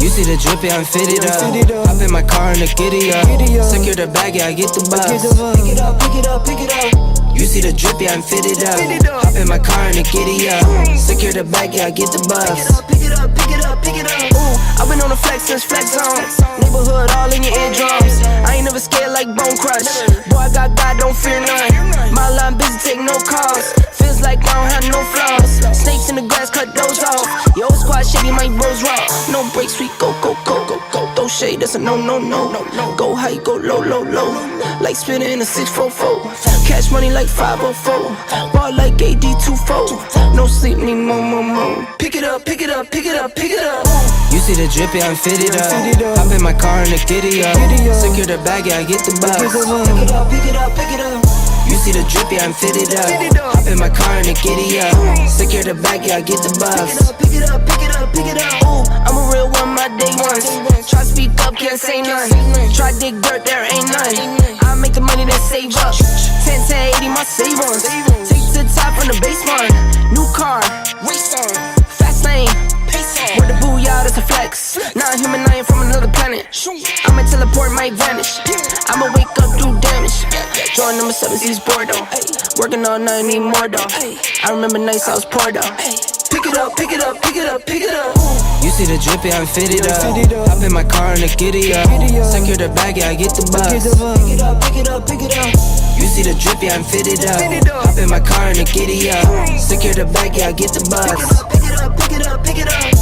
You see the drip, yeah, I'm fitted up. Hop in my car and the giddy up. Secure the bag, yeah, I get the bus. Pick it up, pick it up, pick it up. You see the drip, yeah, I'm fitted up. Hop in my car and the giddy up. Secure the bag, yeah, I get the bus. Pick it up, pick it up, pick it up. Ooh, I've been on the flex since flex zone. Neighborhood all in your eardrums. I ain't never scared like Bone Crush. Boy, I got God, don't fear none. My line busy, take no calls. Feels like I don't have no flaws. Snakes in the grass, cut those off. Yo, squad shady, my bros raw. No breaks, we go, go, go, go, go. Throw shade, that's a no, no, no. Go high, go low, low, low. Like spinning in a 644. Cash money like 504. Ball like AD24. No sleep, need more, more, more. Pick it up, pick it up, pick it up, pick it up. You see the drip, yeah, I'm fitted up. Hop in my car and the giddy up. Secure the bag, yeah, I get the bus. Pick it up, pick it up, pick it up. You see the drip, yeah, I'm fitted up. Hop in my car and the giddy up. Secure the bag, yeah, I get the bus. Pick it up, pick it up, pick it up, pick it up. Ooh, I'm a real one, my day ones. Try speak up, can't say none. Try dig dirt, there ain't none. I make the money that save up. 10, 10, 80, my save ones. Take to the top from the baseline. New car, race on. Fast lane, pace on. With the booyah, that's a flex. Not human, I ain't from another planet. I'ma teleport, might vanish. I'ma wake up, do damage. Drawing number 7, he's bored though. Working all night, need more though. I remember nights I was poor though. Pick it up, pick it up, pick it up, pick it up. You see the drip, yeah, I'm fitted up. Hop in my car and the giddy up. Secure the bag, yeah, I get the bus. Pick it up, pick it up, pick it up. You see the drip, yeah, I'm fitted up. Hop in my car and the giddy up. Secure the bag, yeah, I get the bus. Pick it up, pick it up, pick it up, pick it up.